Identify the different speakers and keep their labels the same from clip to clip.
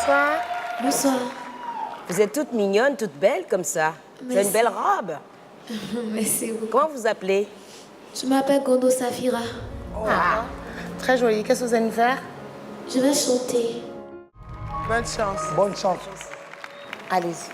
Speaker 1: Bonsoir.
Speaker 2: Bonsoir.
Speaker 3: Vous êtes toutes mignonnes, toutes belles comme ça. Vous avez une belle robe.
Speaker 2: Merci beaucoup.
Speaker 3: Comment vous appelez?
Speaker 2: Je m'appelle Gondo Safira.
Speaker 1: Ah, très joli. Qu'est-ce que vous allez nous faire?
Speaker 2: Je vais chanter.
Speaker 1: Bonne chance.
Speaker 4: Bonne chance.
Speaker 1: Allez-y.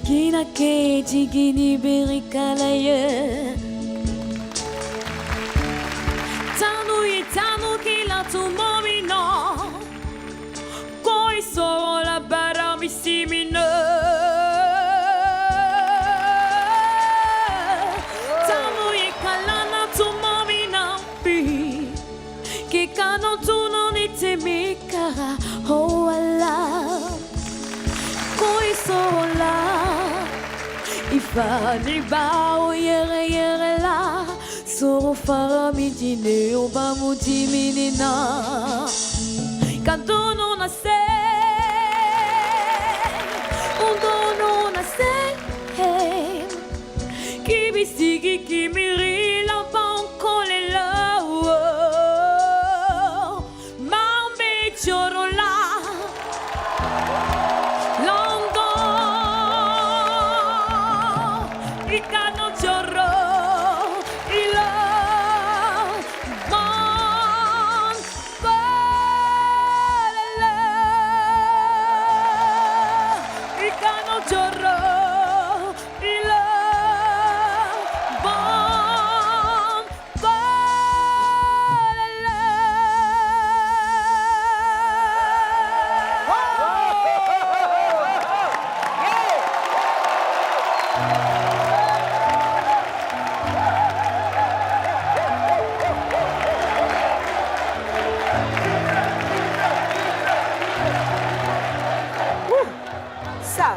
Speaker 5: Kina ke jigini berikalaye Tanu ye tanu kila tumomino Koi soro la bara misimino Tanu ye kalana tumomina pi Kikano tuno ni temika Oh Allah Koi sola Ifani bao yere yere la Soro fara midine oba muti minina Kandono na se Undono na se Kibisigi kimiri la bankole la Mambe chorola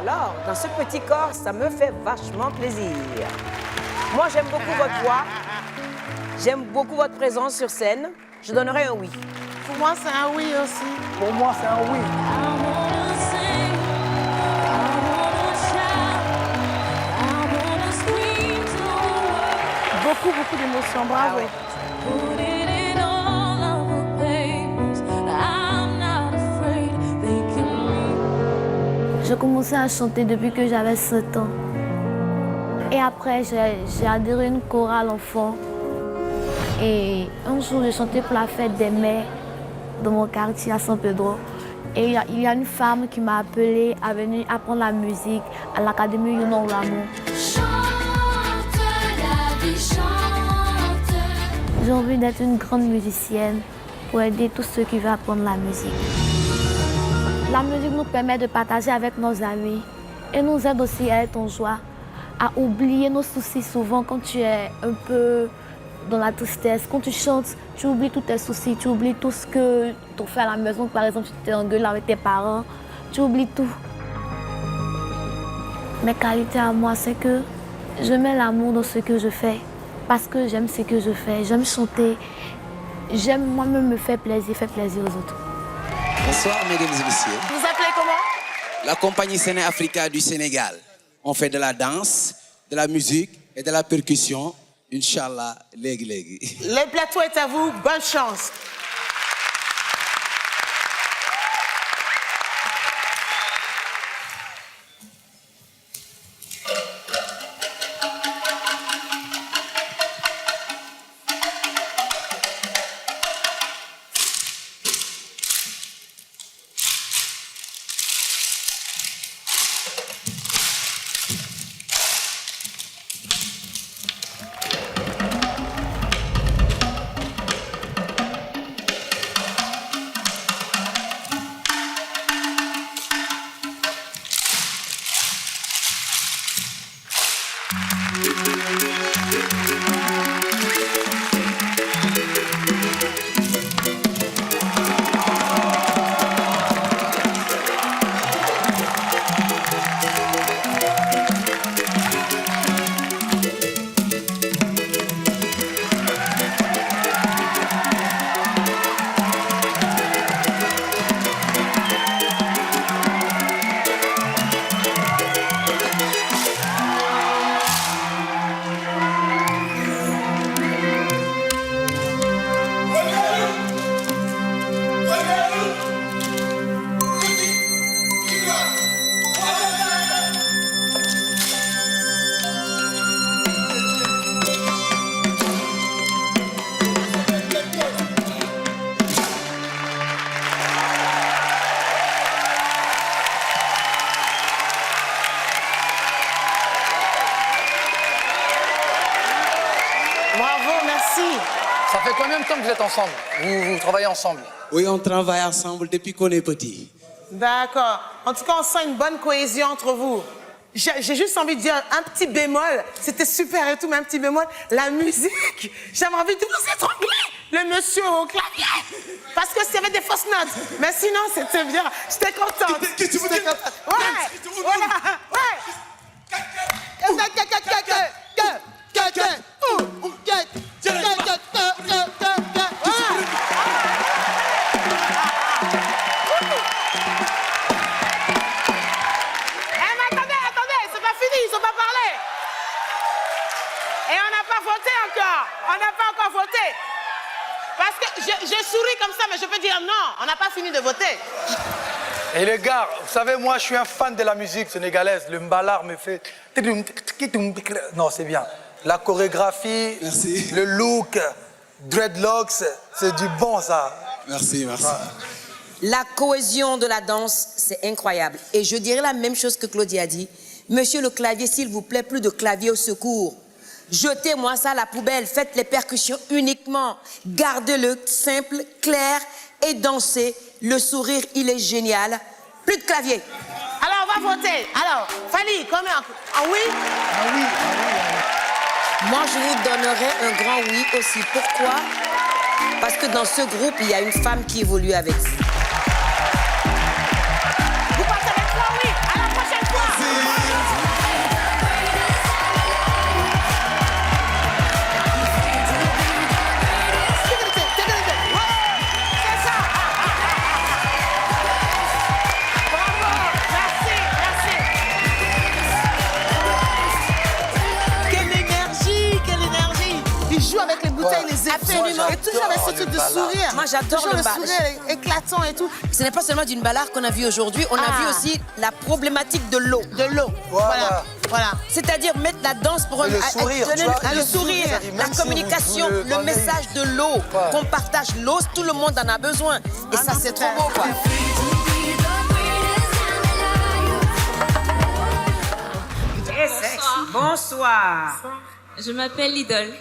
Speaker 3: Alors, dans ce petit corps, ça me fait vachement plaisir. Moi, j'aime beaucoup votre voix. J'aime beaucoup votre présence sur scène. Je donnerai un oui.
Speaker 1: Pour moi, c'est un oui aussi.
Speaker 4: Pour moi, c'est un oui.
Speaker 1: Beaucoup d'émotions. Bravo.
Speaker 5: J'ai commencé à chanter depuis que j'avais 7 ans. Et après, j'ai adhéré à une chorale enfant. Et un jour, j'ai chanté pour la fête des mères dans mon quartier à San Pedro. Et il y a une femme qui m'a appelée à venir apprendre la musique à l'Académie Younon Ramon. J'ai envie d'être une grande musicienne pour aider tous ceux qui veulent apprendre la musique. La musique nous permet de partager avec nos amis et nous aide aussi à être en joie, à oublier nos soucis souvent quand tu es un peu dans la tristesse. Quand tu chantes, tu oublies tous tes soucis, tu oublies tout ce que tu as fait à la maison. Par exemple, tu t'es engueulé avec tes parents, tu oublies tout. Mes qualités à moi, c'est que je mets l'amour dans ce que je fais parce que j'aime ce que je fais. J'aime chanter, j'aime moi-même me faire plaisir aux autres.
Speaker 6: Bonsoir, mesdames et messieurs.
Speaker 1: Vous appelez comment?
Speaker 6: La compagnie Séné Africa du Sénégal. On fait de la danse, de la musique et de la percussion. Inch'Allah, légui légui.
Speaker 1: Le plateau est à vous. Bonne chance. Merci.
Speaker 4: Ça fait combien de temps que vous êtes ensemble? Vous travaillez ensemble?
Speaker 6: Oui, on travaille ensemble depuis qu'on est petit.
Speaker 1: D'accord. En tout cas, on sent une bonne cohésion entre vous. J'ai juste envie de dire un petit bémol. C'était super et tout, mais un petit bémol. La musique, j'avais envie de vous étrangler. Le monsieur au clavier. Parce que s'il y avait des fausses notes. Mais sinon, c'était bien. J'étais contente.
Speaker 6: Qu'est-ce que tu veux dire?
Speaker 1: Ouais. Voilà. Ouais. Ils ont pas parlé. Et on n'a pas voté encore. On n'a pas encore voté. Parce que je souris comme ça, mais je peux dire non, on n'a pas fini de voter.
Speaker 4: Et les gars, vous savez, moi, je suis un fan de la musique sénégalaise. Le mbalar me fait... Non, c'est bien. La chorégraphie,
Speaker 6: Merci.
Speaker 4: le look, dreadlocks, c'est du bon, ça.
Speaker 6: Merci, merci.
Speaker 3: La cohésion de la danse, c'est incroyable. Et je dirais la même chose que Claudie a dit. Monsieur le clavier, s'il vous plaît, plus de clavier au secours. Jetez-moi ça à la poubelle. Faites les percussions uniquement. Gardez-le simple, clair et dansez. Le sourire, il est génial. Plus de clavier.
Speaker 1: Alors, on va voter. Alors, Fanny, combien? Ah oui?
Speaker 3: Moi, je vous donnerai un grand oui aussi. Pourquoi? Parce que dans ce groupe, il y a une femme qui évolue avec vous.
Speaker 1: Vous partez avec 3 oui. À la prochaine fois. C'est ça. Bravo. Merci, merci. Quelle énergie. Il joue avec les bouteilles, les effets.
Speaker 3: Absolument.
Speaker 1: Et toujours avec ce truc de sourire.
Speaker 3: Moi, j'adore
Speaker 1: Toujours
Speaker 3: le bar.
Speaker 1: sourire éclatant et tout.
Speaker 3: Ce n'est pas seulement d'une balard qu'on a vu aujourd'hui, on a vu aussi la problématique de l'eau.
Speaker 1: De l'eau. Voilà.
Speaker 3: C'est-à-dire mettre la danse pour
Speaker 4: Et le sourire,
Speaker 3: donner
Speaker 4: tu vois,
Speaker 3: le sourire,
Speaker 4: c'est-à-dire
Speaker 3: la
Speaker 4: même si
Speaker 3: communication,
Speaker 4: vous
Speaker 3: le
Speaker 4: prenez-
Speaker 3: message de l'eau, qu'on partage l'eau, tout le monde en a besoin. Et ça,
Speaker 1: non,
Speaker 3: c'est trop
Speaker 1: super.
Speaker 3: beau, quoi. Bonsoir.
Speaker 7: Je m'appelle Lidl.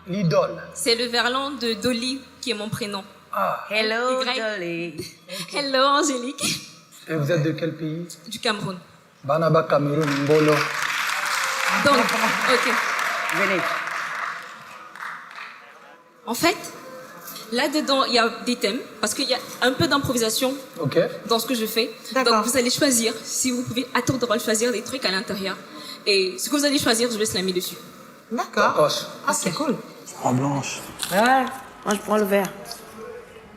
Speaker 4: L'idole.
Speaker 7: C'est le verlan de Dolly qui est mon prénom.
Speaker 3: Hello,
Speaker 7: Y.
Speaker 3: Dolly.
Speaker 7: Hello Angélique.
Speaker 4: Et vous êtes de quel pays?
Speaker 7: Du Cameroun.
Speaker 4: Banaba, Cameroun, Mbolo.
Speaker 7: Donc, ok.
Speaker 3: Venez.
Speaker 7: En fait, là-dedans, il y a des thèmes, parce qu'il y a un peu d'improvisation
Speaker 4: Ok.
Speaker 7: dans ce que je fais.
Speaker 1: D'accord.
Speaker 7: Donc, vous allez choisir, si vous pouvez à tour de rôle choisir des trucs à l'intérieur. Et ce que vous allez choisir, je vais slammer dessus.
Speaker 1: D'accord.
Speaker 4: Os.
Speaker 1: Ah, c'est cool.
Speaker 4: En blanche.
Speaker 1: Ouais. Moi, je prends le vert.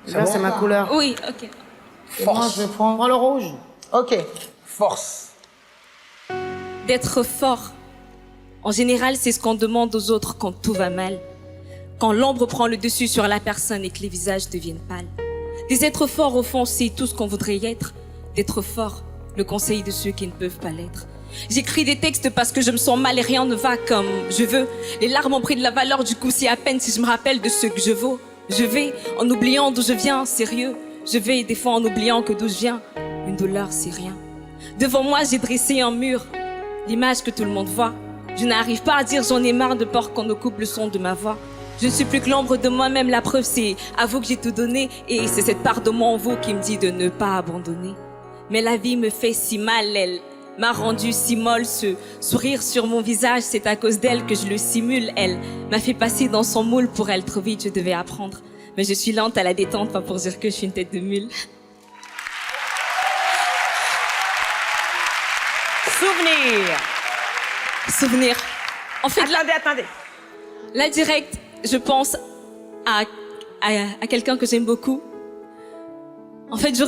Speaker 1: Le vert, c'est ma couleur.
Speaker 7: Oui, ok.
Speaker 1: Et moi, je prends le rouge. Ok.
Speaker 4: Force.
Speaker 7: D'être fort. En général, c'est ce qu'on demande aux autres quand tout va mal. Quand l'ombre prend le dessus sur la personne et que les visages deviennent pâles. Des êtres forts, au fond, c'est tout ce qu'on voudrait y être. D'être fort, le conseil de ceux qui ne peuvent pas l'être. J'écris des textes parce que je me sens mal et rien ne va comme je veux. Les larmes ont pris de la valeur, du coup, c'est à peine si je me rappelle de ce que je vaux. Je vais en oubliant d'où je viens, sérieux. Je vais des fois en oubliant que d'où je viens, une douleur, c'est rien. Devant moi, j'ai dressé un mur, l'image que tout le monde voit. Je n'arrive pas à dire j'en ai marre de peur qu'on ne coupe le son de ma voix. Je ne suis plus que l'ombre de moi-même, la preuve c'est à vous que j'ai tout donné. Et c'est cette part de moi en vous qui me dit de ne pas abandonner. Mais la vie me fait si mal, elle m'a rendu si molle. Ce sourire sur mon visage, c'est à cause d'elle que je le simule. Elle m'a fait passer dans son moule, pour elle trop vite je devais apprendre. Mais je suis lente à la détente, pas pour dire que je suis une tête de mule. Souvenir. En fait,
Speaker 3: Attendez.
Speaker 7: là direct, je pense à quelqu'un que j'aime beaucoup. En fait, je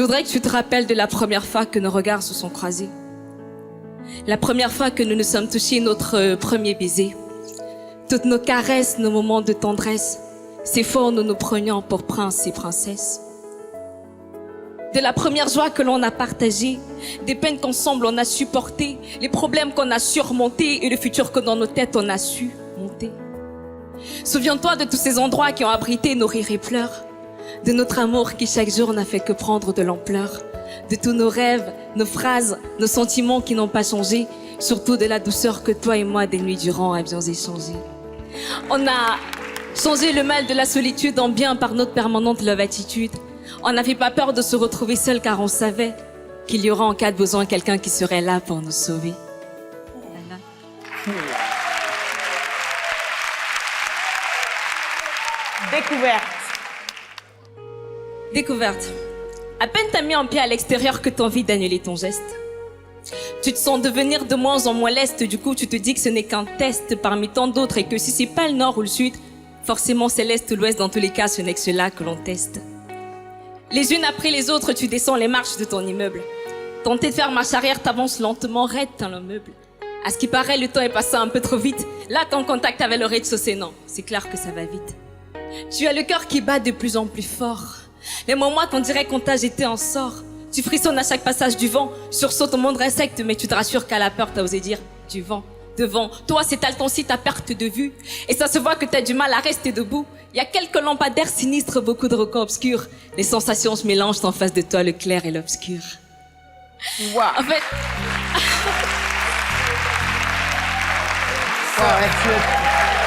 Speaker 7: voudrais que tu te rappelles de la première fois que nos regards se sont croisés. La première fois que nous nous sommes touchés, notre premier baiser. Toutes nos caresses, nos moments de tendresse. Ces fois où nous nous prenions pour princes et princesses. De la première joie que l'on a partagée, des peines qu'ensemble on a supportées, les problèmes qu'on a surmontés et le futur que dans nos têtes on a su monter. Souviens-toi de tous ces endroits qui ont abrité nos rires et pleurs, de notre amour qui chaque jour n'a fait que prendre de l'ampleur, de tous nos rêves, nos phrases, nos sentiments qui n'ont pas changé, surtout de la douceur que toi et moi des nuits durant avions échangé. On a changé le mal de la solitude en bien par notre permanente love attitude. On n'avait pas peur de se retrouver seul car on savait qu'il y aura en cas de besoin quelqu'un qui serait là pour nous sauver. Voilà.
Speaker 1: Découverte.
Speaker 7: Découverte. À peine t'as mis un pied à l'extérieur que t'as envie d'annuler ton geste. Tu te sens devenir de moins en moins leste, du coup tu te dis que ce n'est qu'un test parmi tant d'autres et que si c'est pas le nord ou le sud, forcément c'est l'est ou l'ouest, dans tous les cas ce n'est que cela que l'on teste. Les unes après les autres, tu descends les marches de ton immeuble. Tenter de faire marche arrière, t'avances lentement, raide dans l'immeuble. À ce qui paraît, le temps est passé un peu trop vite. Là, t'es en contact avec le rez-de-chaussée, non, c'est clair que ça va vite. Tu as le cœur qui bat de plus en plus fort. Les moments qu'on dirait qu'on t'a jeté en sort. Tu frissonnes à chaque passage du vent, sursaute au monde insecte, mais tu te rassures qu'à la peur, t'as osé dire du vent. Devant toi, s'étale ton site à perte de vue. Et ça se voit que t'as du mal à rester debout. Il y a quelques lampadaires sinistres, beaucoup de recoins obscurs. Les sensations se mélangent en face de toi, le clair et l'obscur.
Speaker 1: Wow.
Speaker 7: En fait,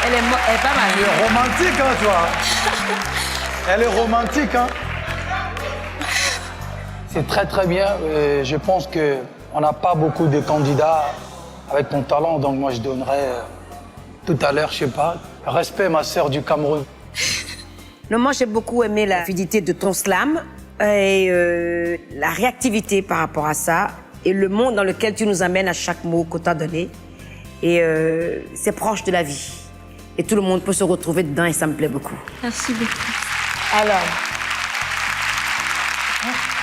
Speaker 3: Elle est pas mal.
Speaker 4: Elle est romantique, hein, tu vois. Elle est romantique, hein. C'est très très bien. Je pense qu'on n'a pas beaucoup de candidats avec ton talent, donc moi je donnerais tout à l'heure, je sais pas, respect ma sœur du Cameroun.
Speaker 3: Non, moi j'ai beaucoup aimé la fluidité de ton slam et la réactivité par rapport à ça et le monde dans lequel tu nous amènes à chaque mot qu'on t'a donné. Et c'est proche de la vie. Et tout le monde peut se retrouver dedans et ça me plaît beaucoup.
Speaker 7: merci beaucoup.
Speaker 1: Alors,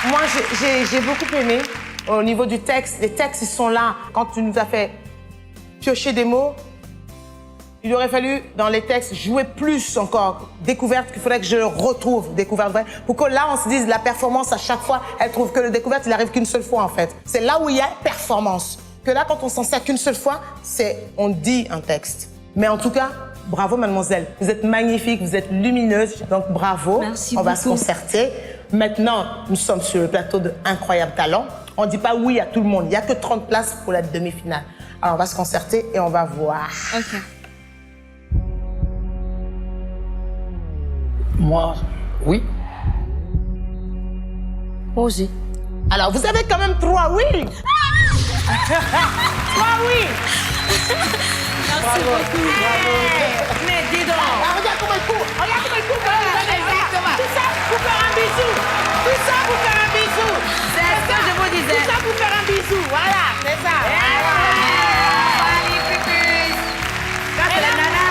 Speaker 1: moi, j'ai beaucoup aimé au niveau du texte. Les textes, ils sont là. Quand tu nous as fait piocher des mots, il aurait fallu, dans les textes, jouer plus encore. Découverte, qu'il faudrait que je retrouve. Découverte vraie. Pour que là, on se dise, la performance, à chaque fois, elle trouve que le découverte, il arrive qu'une seule fois, en fait. C'est là où il y a performance. Que là, quand on s'en sert qu'une seule fois, on dit un texte. Mais en tout cas, bravo, mademoiselle. Vous êtes magnifique, vous êtes lumineuse. Donc, bravo.
Speaker 7: Merci
Speaker 1: on va se
Speaker 7: beaucoup.
Speaker 1: concerter. Maintenant, nous sommes sur le plateau de Incroyable Talent. On ne dit pas oui à tout le monde. Il n'y a que 30 places pour la demi-finale. Alors, on va se concerter et on va voir.
Speaker 7: Ok.
Speaker 4: Moi, oui.
Speaker 3: Moi aussi.
Speaker 1: Alors, vous avez quand même 3 oui. 3 oui.
Speaker 7: Merci beaucoup.
Speaker 3: Mais dis donc.
Speaker 1: Ah, regarde comment il court. Regarde comment il court. Exactement. Tout ça pour faire un bisou. Tout ça pour faire un bisou.
Speaker 3: C'est ce que je vous disais.
Speaker 1: Tout ça pour faire un bisou. Voilà, c'est ça.
Speaker 3: Magnifique. Ça, c'est la nana.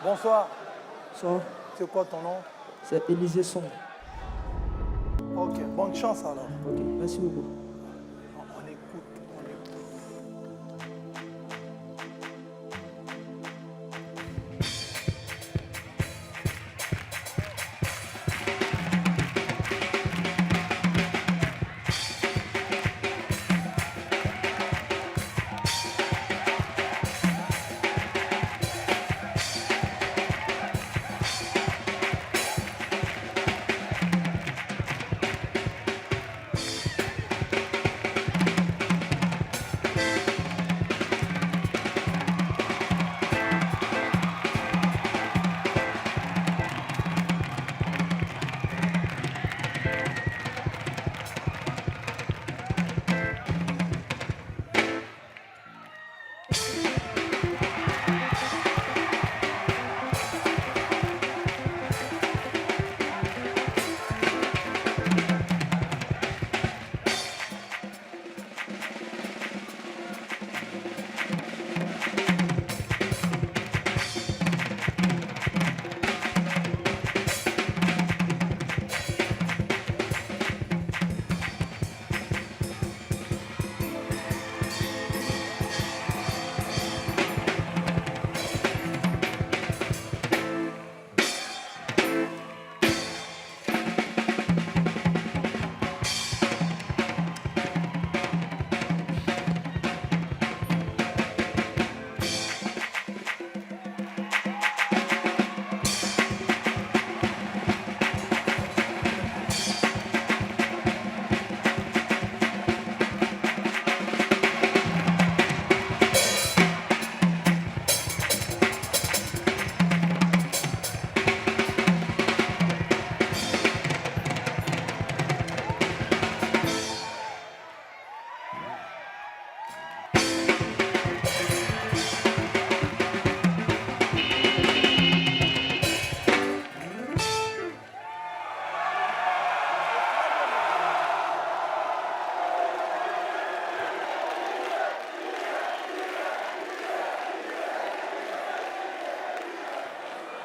Speaker 4: Bonsoir.
Speaker 8: Bonsoir,
Speaker 4: C'est quoi ton nom?
Speaker 8: c'est Élisée Son.
Speaker 4: Ok, bonne chance alors.
Speaker 8: Ok, merci beaucoup.
Speaker 4: On écoute.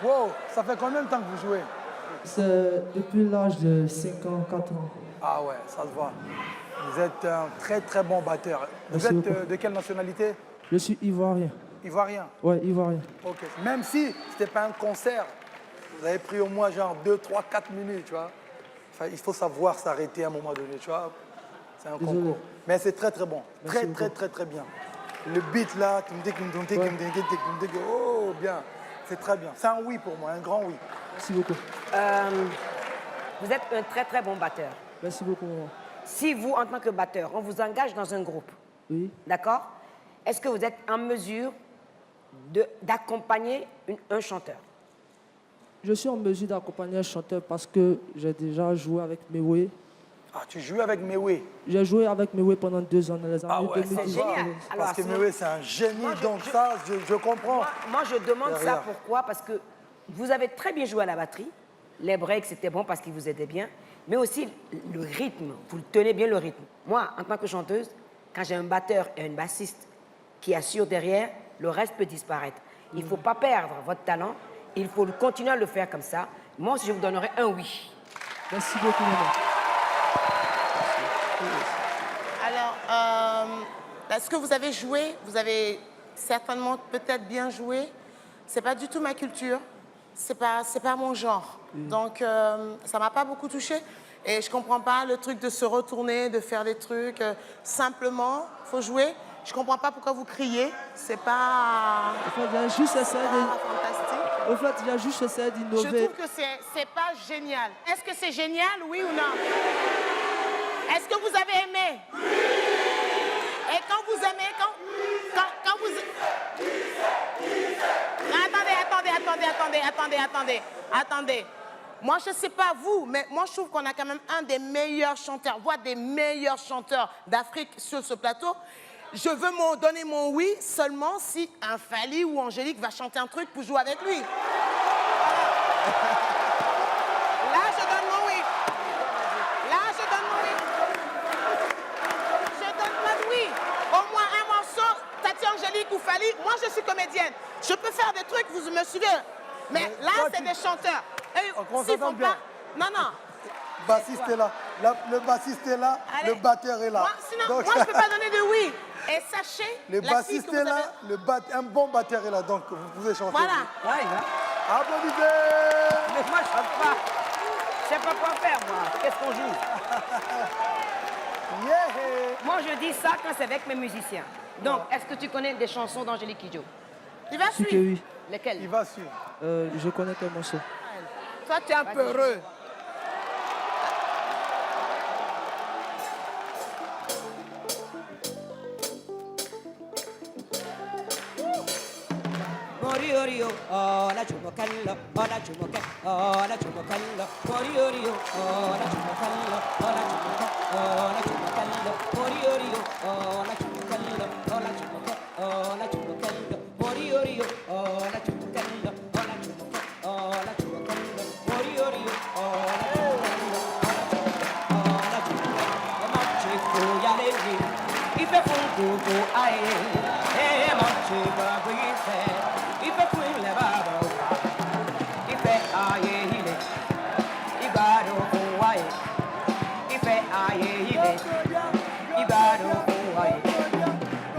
Speaker 4: Wow, ça fait combien de temps que vous jouez?
Speaker 8: C'est depuis l'âge de 5 ans, 4 ans.
Speaker 4: Ah ouais, ça se voit. Vous êtes un très très bon batteur. Vous
Speaker 8: Merci
Speaker 4: êtes
Speaker 8: beaucoup.
Speaker 4: de quelle nationalité?
Speaker 8: Je suis ivoirien.
Speaker 4: Ivoirien.
Speaker 8: Ouais, ivoirien.
Speaker 4: Ok. Même si c'était pas un concert, vous avez pris au moins genre 2, 3, 4 minutes, tu vois. Enfin, il faut savoir s'arrêter à un moment donné, tu vois. C'est un
Speaker 8: Désolé.
Speaker 4: concours. Mais c'est très très bon.
Speaker 8: Merci
Speaker 4: Très
Speaker 8: beaucoup.
Speaker 4: très très très bien. Le beat là, oh bien. C'est très bien. C'est un oui pour moi, un grand oui.
Speaker 8: Merci beaucoup.
Speaker 3: Vous êtes un très très bon batteur.
Speaker 8: Merci beaucoup, maman.
Speaker 3: Si vous, en tant que batteur, on vous engage dans un groupe,
Speaker 8: Oui.
Speaker 3: d'accord? Est-ce que vous êtes en mesure d'accompagner un chanteur?
Speaker 8: Je suis en mesure d'accompagner un chanteur parce que j'ai déjà joué avec Mewe.
Speaker 4: Ah, tu joues avec Mewe.
Speaker 8: J'ai joué avec Mewe pendant 2 ans dans les années
Speaker 4: Ah ouais,
Speaker 8: 2010.
Speaker 4: ça
Speaker 3: génial.
Speaker 4: va.
Speaker 3: Alors,
Speaker 4: Parce que
Speaker 3: sinon-
Speaker 4: Mewe, c'est un génie, donc ça, je comprends.
Speaker 3: Moi, je demande ça
Speaker 4: Derrière.
Speaker 3: pourquoi? Parce que vous avez très bien joué à la batterie. Les breaks, c'était bon parce qu'ils vous aidaient bien. Mais aussi le rythme. Vous tenez bien le rythme. Moi, en tant que chanteuse, quand j'ai un batteur et une bassiste qui assurent derrière, le reste peut disparaître. Il ne faut pas perdre votre talent. Il faut continuer à le faire comme ça. Moi, je vous donnerai un oui.
Speaker 8: Merci beaucoup, maman.
Speaker 1: Alors, est-ce que vous avez joué? Vous avez certainement peut-être bien joué. C'est pas du tout ma culture. C'est pas mon genre. Donc, ça m'a pas beaucoup touchée. Et je comprends pas le truc de se retourner, de faire des trucs. Simplement, faut jouer. Je comprends pas pourquoi vous criez. C'est pas
Speaker 8: En fait, j'ai juste essayé
Speaker 1: fantastique.
Speaker 8: de... En fait, j'ai juste essayé
Speaker 1: Je
Speaker 8: d'innover.
Speaker 1: trouve que c'est pas génial. Est-ce que c'est génial, oui ou non? Est-ce que vous avez aimé? Et quand vous aimez, quand vous... Attendez. Moi, je ne sais pas vous, mais moi, je trouve qu'on a quand même un des meilleurs chanteurs, voire des meilleurs chanteurs d'Afrique sur ce plateau. Je veux donner mon oui seulement si un Fally ou Angélique va chanter un truc pour jouer avec lui. Là, je donne mon oui. Je donne pas de oui. Au moins un morceau, Tati Angélique ou Fally. Moi, je suis comédienne. Je peux faire des trucs, vous me suivez. Mais là,
Speaker 4: toi,
Speaker 1: c'est des chanteurs. Et
Speaker 4: On
Speaker 1: s'ils
Speaker 4: s'entend
Speaker 1: font
Speaker 4: bien.
Speaker 1: pas... Non.
Speaker 4: Le bassiste est là. Le bassiste est là.
Speaker 1: Allez.
Speaker 4: Le batteur est là.
Speaker 1: Sinon,
Speaker 4: Donc,
Speaker 1: moi, je ne peux pas donner de oui. Et sachez,
Speaker 4: le
Speaker 1: la fille
Speaker 4: bassiste
Speaker 1: que
Speaker 4: est
Speaker 1: vous
Speaker 4: là.
Speaker 1: avez...
Speaker 4: Un bon batteur est là. Donc, vous pouvez chanter.
Speaker 1: Voilà.
Speaker 3: Ouais, hein.
Speaker 4: Applaudissez.
Speaker 3: Mais moi, je ne sais pas. Je sais pas quoi faire, moi. Qu'est-ce qu'on joue?
Speaker 4: Yeah.
Speaker 3: Moi, je dis ça quand c'est avec mes musiciens. Donc, est-ce que tu connais des chansons d'Angélique Kidjo?
Speaker 1: Il va
Speaker 8: Si que
Speaker 1: suivre.
Speaker 8: oui.
Speaker 3: Lesquelles?
Speaker 4: Il va suivre.
Speaker 8: Je connais quel morceau.
Speaker 1: Toi, tu es un peu heureux.
Speaker 3: Moriorio, oh la chumocallo, oh la chumuca, oh la chumocallo, Moriorio, oh la chumocallo, oh la chumuca, oh la chumocallo, Moriorio, oh la chumocallo, oh la chumuca, oh la chumocallo, Moriorio, oh la chumocallo, oh la chumuca, oh la chumocallo, Moriorio, oh la chumocallo, oh la chumuca, oh ma chico ya le vi, ife fungo ae, ma chico aguise. Ife kwile baba Ife aye hile Ibaro kuwaye Ife aye hile Ibaro kuwaye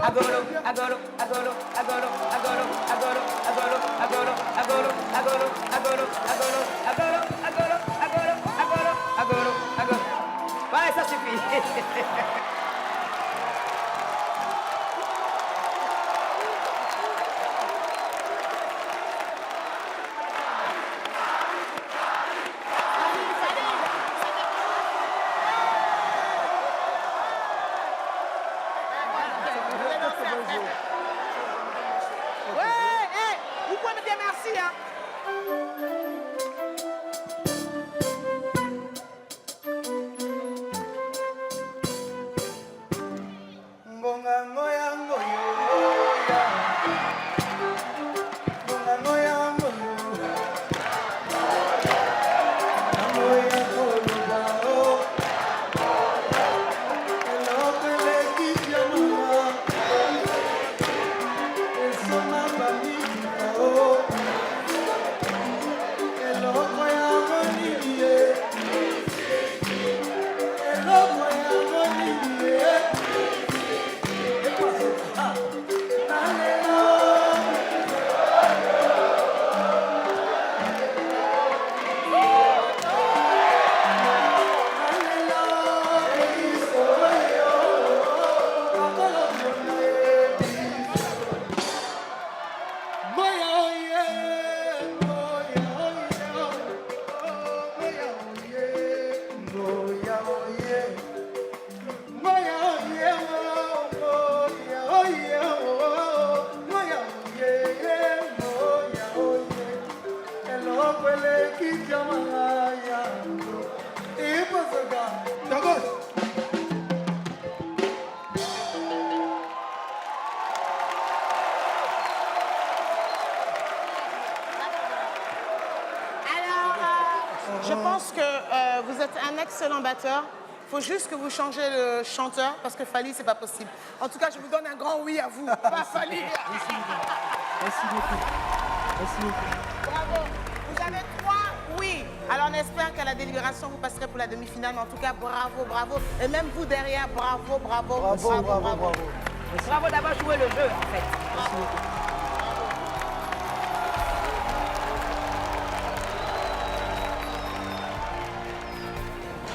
Speaker 3: Agolo, agolo, agolo, agolo, agolo, agolo, agolo, agolo, agolo, agolo, agolo, agolo, agolo, agolo, agolo, agolo, agolo, agolo. Ouais, ça suffit.
Speaker 1: Ouais, vous pouvez me dire merci, hein. excellent batteur. Il faut juste que vous changez le chanteur parce que Fally, c'est pas possible. En tout cas, je vous donne un grand oui à vous. Pas Fally.
Speaker 8: Merci beaucoup. Merci beaucoup.
Speaker 1: Bravo. Vous avez 3 oui. Alors, on espère qu'à la délibération, vous passerez pour la demi-finale. Mais en tout cas, bravo, bravo. Et même vous derrière, bravo, bravo.
Speaker 3: Bravo d'avoir joué le jeu, en fait.
Speaker 8: Merci beaucoup.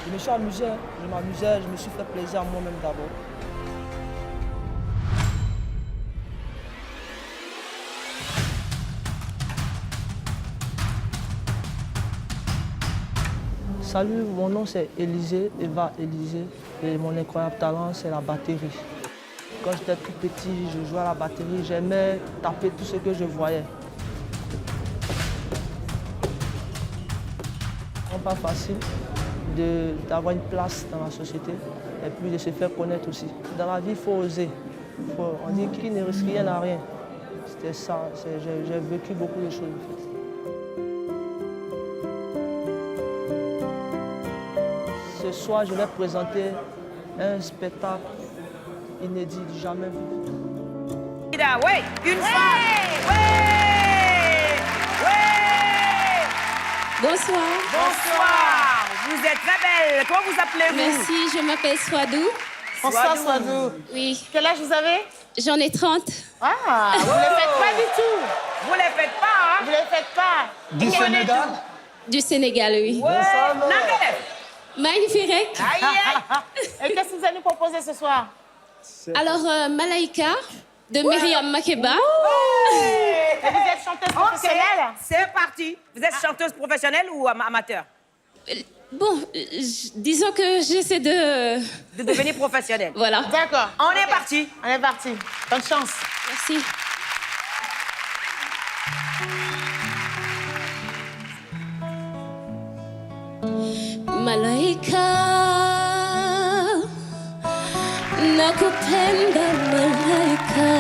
Speaker 8: Je me suis amusé, je m'amusais, je me suis fait plaisir à moi-même d'abord. Salut, mon nom c'est Élisée, Eva Élisée, et mon incroyable talent c'est la batterie. Quand j'étais tout petit, je jouais à la batterie, j'aimais taper tout ce que je voyais. C'est pas facile d'avoir une place dans la société et puis de se faire connaître aussi. Dans la vie, il faut oser. On dit qu'il ne risque rien à rien. C'était ça, j'ai vécu beaucoup de choses en fait. Ce soir, je vais présenter un spectacle inédit, jamais vu.
Speaker 3: Ouais, une fois.
Speaker 9: Bonsoir.
Speaker 3: Bonsoir. Vous êtes très belle. Comment vous appelez-vous?
Speaker 9: Merci, je m'appelle Swadou.
Speaker 1: Bonsoir, Swadou.
Speaker 9: Oui.
Speaker 1: Quel âge vous avez?
Speaker 9: J'en ai 30.
Speaker 1: Ah, vous ne les faites pas du tout.
Speaker 3: Vous les faites pas, hein?
Speaker 1: Vous ne les faites pas.
Speaker 4: Du Sénégal?
Speaker 9: Du Sénégal, oui.
Speaker 3: Ouais.
Speaker 9: Magnifique.
Speaker 3: Aïe, aïe.
Speaker 1: Et qu'est-ce que vous allez nous proposer ce soir?
Speaker 9: Alors, Malaika de Myriam Makeba.
Speaker 1: Et vous êtes chanteuse professionnelle?
Speaker 3: C'est parti. Vous êtes chanteuse professionnelle ou amateur?
Speaker 9: Bon, disons que j'essaie de...
Speaker 3: De devenir professionnelle.
Speaker 9: Voilà.
Speaker 1: D'accord.
Speaker 3: On est parti.
Speaker 1: On est parti. Bonne chance.
Speaker 9: Merci. Malaika, nakupenda malaika.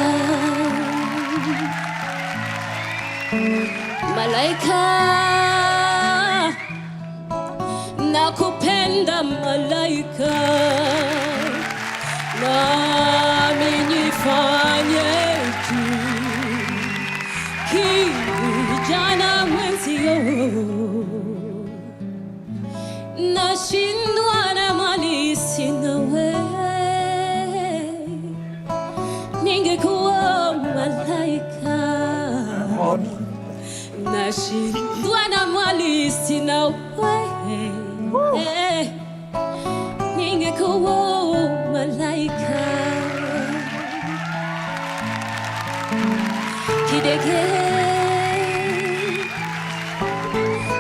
Speaker 9: Malaika, nakupenda malaika. Nami nifanyeje kijana mwenzio, nashindwa na mali sina we, ningekuwa malaika. Nashindwa na mali sina we, ningekuwa malaika. Kidege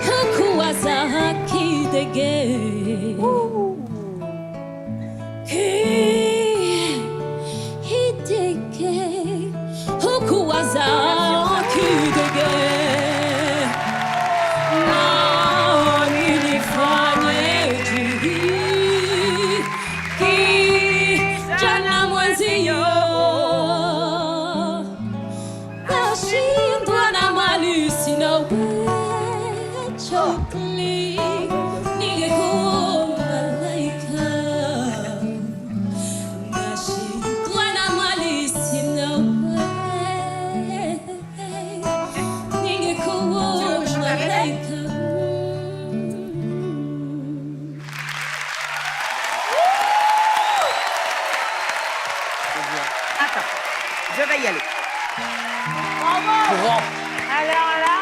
Speaker 9: hakuwaza kidege, kidege hakuwaza kidege. Nami nifanyeje kijana mwenzio, nashindwa na mali sina we, chokli ningekuwa malaika. Nashindwa na mali sina we, ningekuwa malaika.
Speaker 3: Attends, je vais y aller.
Speaker 1: Bravo. Alors là.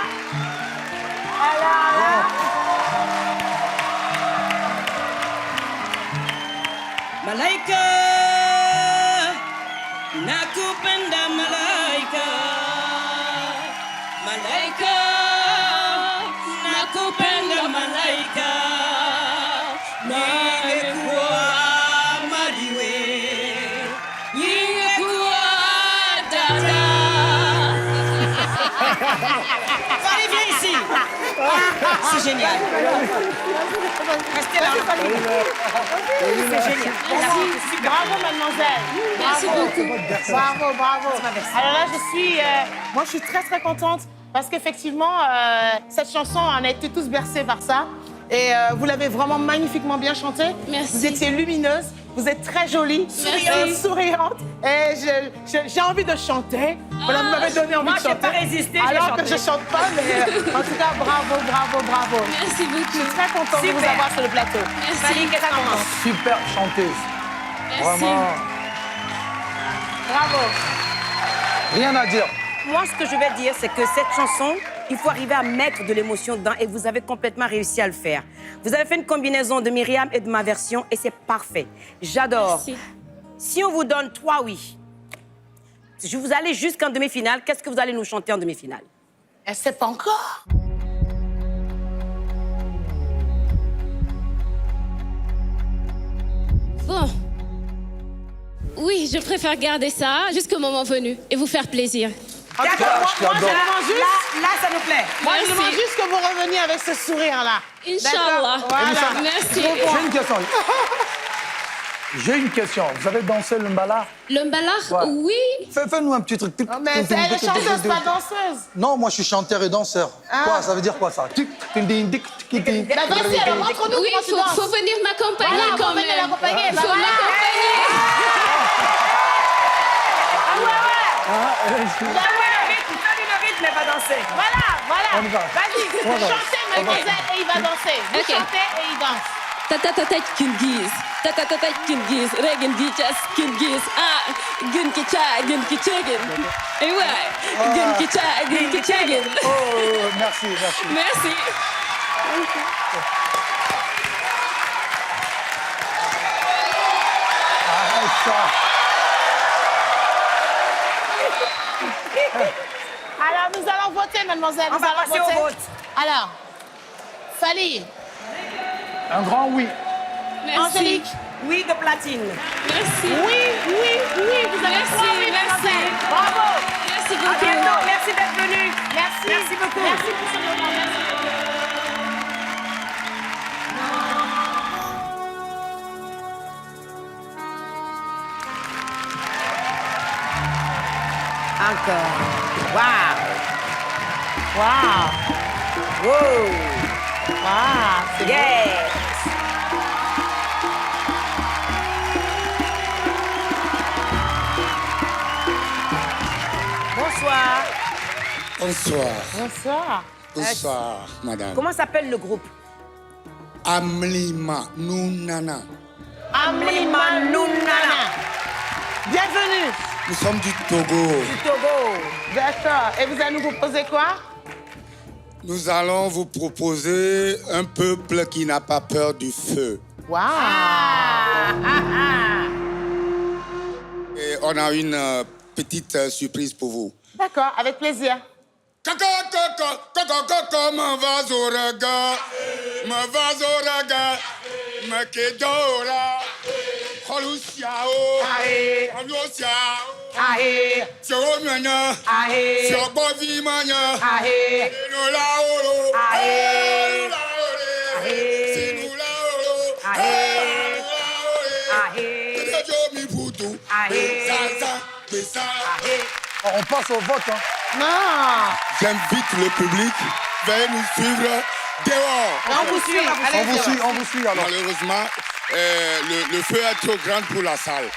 Speaker 3: Malaika, nakupenda malaika. Malaika, nakupenda malaika. Ningekuwa maliwe, ningekuwa dada. Allez, viens ici. C'est génial. Restez là. C'est génial.
Speaker 1: Merci. Bravo, mademoiselle.
Speaker 9: Merci beaucoup.
Speaker 1: Bravo. Alors là, moi, je suis très, très contente parce qu'effectivement, cette chanson, on a été tous bercés par ça. Et vous l'avez vraiment magnifiquement bien chanté.
Speaker 2: Merci.
Speaker 1: Vous étiez lumineuse, vous êtes très jolie,
Speaker 2: Merci.
Speaker 1: souriante. Et j'ai envie de chanter. Voilà, vous m'avez donné envie de chanter.
Speaker 3: Moi, j'ai pas résisté, j'ai
Speaker 1: Alors
Speaker 3: chanté.
Speaker 1: que je chante pas, mais en tout cas, bravo, bravo, bravo.
Speaker 2: Merci
Speaker 1: Je
Speaker 2: beaucoup.
Speaker 1: suis très contente de vous
Speaker 3: Super.
Speaker 1: avoir sur le plateau.
Speaker 3: Salut, qu'est-ce que t'en penses?
Speaker 4: Super chanteuse.
Speaker 2: Merci.
Speaker 4: Vraiment,
Speaker 1: Bravo.
Speaker 4: rien à dire.
Speaker 3: Moi, ce que je vais dire, c'est que cette chanson, il faut arriver à mettre de l'émotion dedans et vous avez complètement réussi à le faire. Vous avez fait une combinaison de Myriam et de ma version et c'est parfait. J'adore.
Speaker 2: Merci.
Speaker 3: Si on vous donne 3 oui, si vous allez jusqu'en demi-finale, qu'est-ce que vous allez nous chanter en demi-finale?
Speaker 1: Elle sait pas encore.
Speaker 2: Bon. Oui, je préfère garder ça jusqu'au moment venu et vous faire plaisir.
Speaker 1: En tout cas, moi,
Speaker 4: je
Speaker 1: je
Speaker 4: t'adore.
Speaker 1: demande juste...
Speaker 3: Là, ça nous plaît.
Speaker 1: Moi, je
Speaker 2: Merci.
Speaker 1: demande juste que vous reveniez avec ce sourire-là.
Speaker 2: Inch'Allah.
Speaker 1: D'accord, voilà.
Speaker 2: Merci.
Speaker 4: J'ai une question. J'ai une question. Vous avez dansé le mbala?
Speaker 2: Le mbalak,
Speaker 4: Ouais.
Speaker 2: oui.
Speaker 4: Fais-nous un petit truc.
Speaker 1: Non, mais elle est chanteuse, pas danseuse.
Speaker 10: Non, moi je suis chanteur et danseur. Quoi, ça veut dire quoi ça?
Speaker 1: Bah, vas-y, alors, montre-nous
Speaker 2: Oui,
Speaker 1: comment tu danses.
Speaker 2: faut venir m'accompagner
Speaker 1: Voilà,
Speaker 2: quand
Speaker 1: faut venir
Speaker 2: même.
Speaker 1: l'accompagner, bah
Speaker 2: Faut
Speaker 1: voilà.
Speaker 2: m'accompagner.
Speaker 3: Donne le rythme, mais pas danser.
Speaker 1: Voilà.
Speaker 4: On y va.
Speaker 1: Vas-y,
Speaker 4: On va.
Speaker 1: chantez, mademoiselle, et il va danser. Vous
Speaker 2: Ok.
Speaker 1: chantez et il danse.
Speaker 2: Tata Kingis, Tata Kingis, Regan Gichas Kingis, Gun Kicha, Gun Kichagan. Et ouais, Gun Kicha, Gun Kichagan.
Speaker 4: Oh, merci, merci.
Speaker 2: Merci.
Speaker 4: Arrête ça.
Speaker 1: Alors, nous allons voter, mademoiselle.
Speaker 3: On
Speaker 1: Nous
Speaker 3: va
Speaker 1: allons
Speaker 3: passer au
Speaker 1: voter.
Speaker 3: vote.
Speaker 1: Alors, Fali,
Speaker 4: Un grand oui.
Speaker 2: Merci.
Speaker 1: Angélique.
Speaker 3: Oui, de platine.
Speaker 1: Oui,
Speaker 2: Merci.
Speaker 1: oui, oui, vous avez
Speaker 2: Merci,
Speaker 1: trois oui,
Speaker 2: merci.
Speaker 1: mademoiselle. Bravo.
Speaker 2: Merci
Speaker 3: À
Speaker 2: beaucoup.
Speaker 3: bientôt. Merci d'être venu.
Speaker 1: Merci.
Speaker 3: Merci beaucoup.
Speaker 1: Merci pour ce moment. Merci beaucoup.
Speaker 3: Encore. Waouh.
Speaker 1: Wow.
Speaker 3: Wow.
Speaker 1: Wow. C'est beau.
Speaker 3: Yes. Bonsoir.
Speaker 11: Bonsoir.
Speaker 1: Bonsoir.
Speaker 11: Bonsoir, madame.
Speaker 3: Comment s'appelle le groupe?
Speaker 11: Amlima Nounana.
Speaker 1: Amli Manounana. Bienvenue.
Speaker 11: Nous sommes du Togo.
Speaker 3: Du Togo.
Speaker 1: D'accord. Et vous allez nous proposer quoi?
Speaker 11: Nous allons vous proposer un peuple qui n'a pas peur du feu.
Speaker 1: Wow.
Speaker 11: Et on a une petite surprise pour vous.
Speaker 1: D'accord, avec plaisir.
Speaker 11: Kaka, kaka, kaka, kaka, ma vazoraga, ma kedora, holusiao, holusiao, sio manya, sio bovi manya, sinula olo, sinula olo, kedejo mi butu, zaza, besa.
Speaker 4: On passe au vote. Hein.
Speaker 1: Non.
Speaker 11: J'invite le public, veuillez nous suivre dehors.
Speaker 1: On vous suit. Allez-y.
Speaker 4: On vous suit alors.
Speaker 11: Malheureusement, le feu est trop grand pour la salle.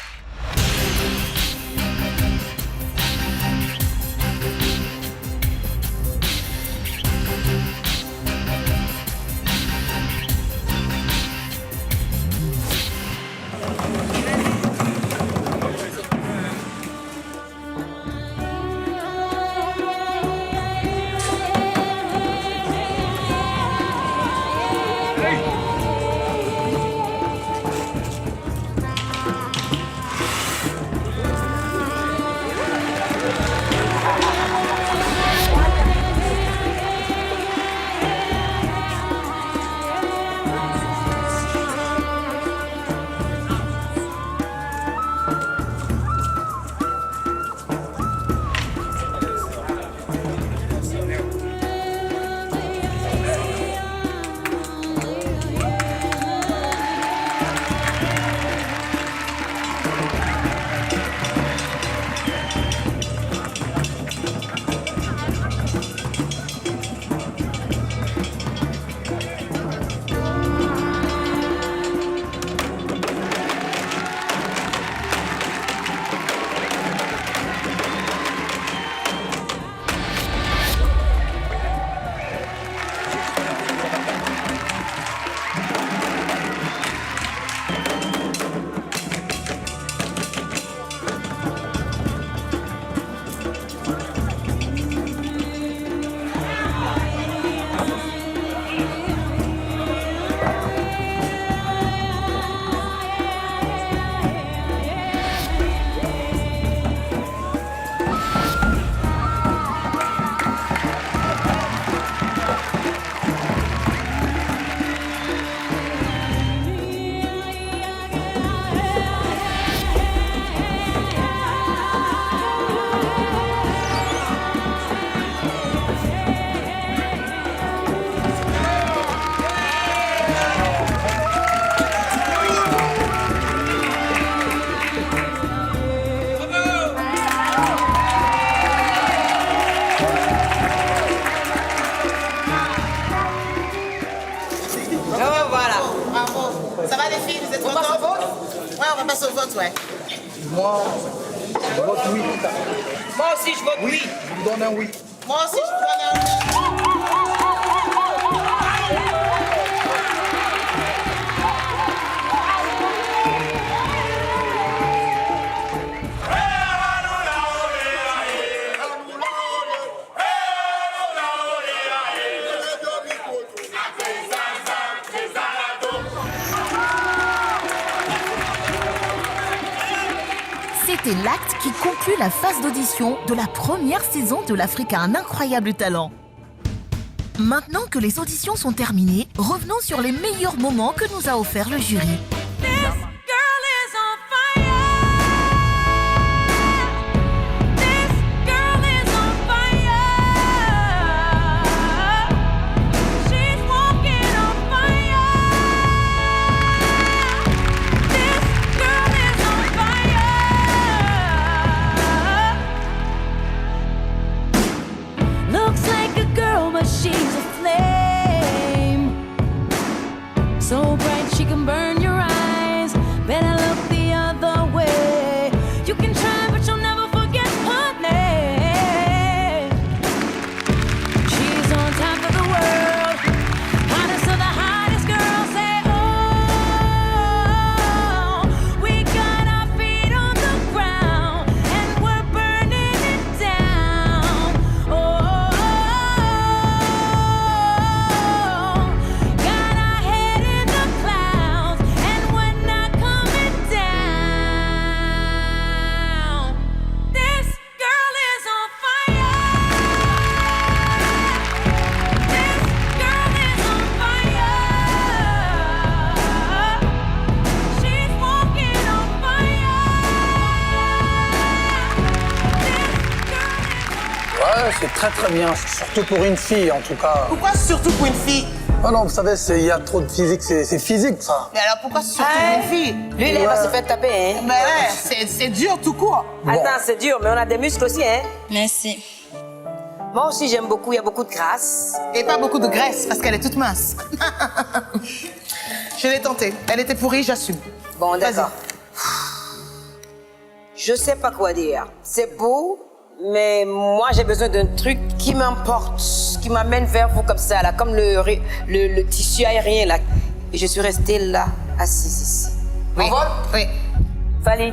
Speaker 1: passe au vote, ouais.
Speaker 10: Moi, je vote oui.
Speaker 3: Moi aussi, je vote oui.
Speaker 10: Je vous donne un oui.
Speaker 1: Moi aussi, je vous donne un oui.
Speaker 12: C'était l'acte qui conclut la phase d'audition de la première saison de l'Afrique a un incroyable talent. Maintenant que les auditions sont terminées, revenons sur les meilleurs moments que nous a offert le jury.
Speaker 9: Looks like a girl, but she's a flame. So bright she can burn your eyes. Better look the other way. You can try, but you'll never forget her name. She's on top of the world, hottest of the hottest girls. Say, oh, we got our feet on the ground and we're burning it down. Oh, got our head in the clouds and we're not coming down. This girl is on fire. This girl is on fire. She's walking on fire.
Speaker 4: Ouais, c'est très très bien, surtout pour une fille en tout cas.
Speaker 1: Pourquoi surtout pour une fille?
Speaker 4: Oh non, vous savez, il y a trop de physique, c'est physique ça.
Speaker 1: Mais alors pourquoi surtout pour une fille?
Speaker 3: Lui, il va se faire taper, hein.
Speaker 1: Ben ouais, c'est dur tout court.
Speaker 3: Attends, c'est dur, mais on a des muscles aussi, hein.
Speaker 9: Merci.
Speaker 3: Moi aussi, j'aime beaucoup, il y a beaucoup de grâce.
Speaker 1: Et pas beaucoup de graisse, parce qu'elle est toute mince. Je l'ai tentée. Elle était pourrie, j'assume.
Speaker 3: Bon,
Speaker 1: Vas-y.
Speaker 3: d'accord. Je sais pas quoi dire. C'est beau, mais moi, j'ai besoin d'un truc qui m'emporte, qui m'amène vers vous comme ça, là, comme le tissu aérien, là. Et je suis restée là, assise ici.
Speaker 1: Oui.
Speaker 3: On vote?
Speaker 1: Oui.
Speaker 3: Fali?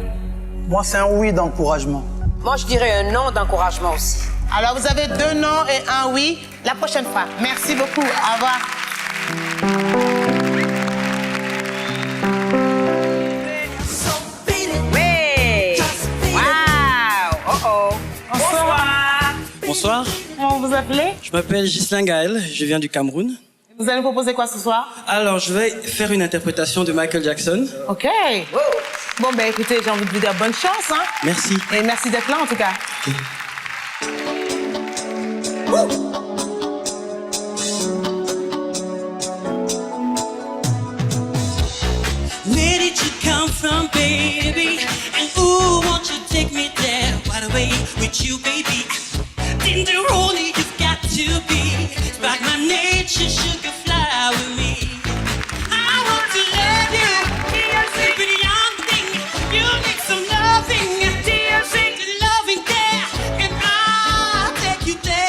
Speaker 4: Moi, c'est un oui d'encouragement.
Speaker 3: Moi, je dirais un non d'encouragement aussi.
Speaker 1: Alors, vous avez 2 non et 1 oui. La prochaine fois. Merci beaucoup. Au revoir.
Speaker 3: Oui! Wow! Oh oh! Bonsoir!
Speaker 13: Bonsoir,
Speaker 1: Comment vous vous appelez?
Speaker 13: je m'appelle Ghislain Gaël, je viens du Cameroun.
Speaker 1: Vous allez me proposer quoi ce soir?
Speaker 13: Alors, je vais faire une interprétation de Michael Jackson.
Speaker 1: OK. Bon, ben écoutez, j'ai envie de vous dire bonne chance, hein.
Speaker 13: Merci.
Speaker 1: Et merci d'être là, en tout cas.
Speaker 9: Where did you come from, baby? And ooh, won't you take me there? Right away with you, baby. Didn't you only you've got to be? Spark my nature, sugar, fly with me. I want to love you, pretty young thing. You need some loving, loving there, and I'll take you there.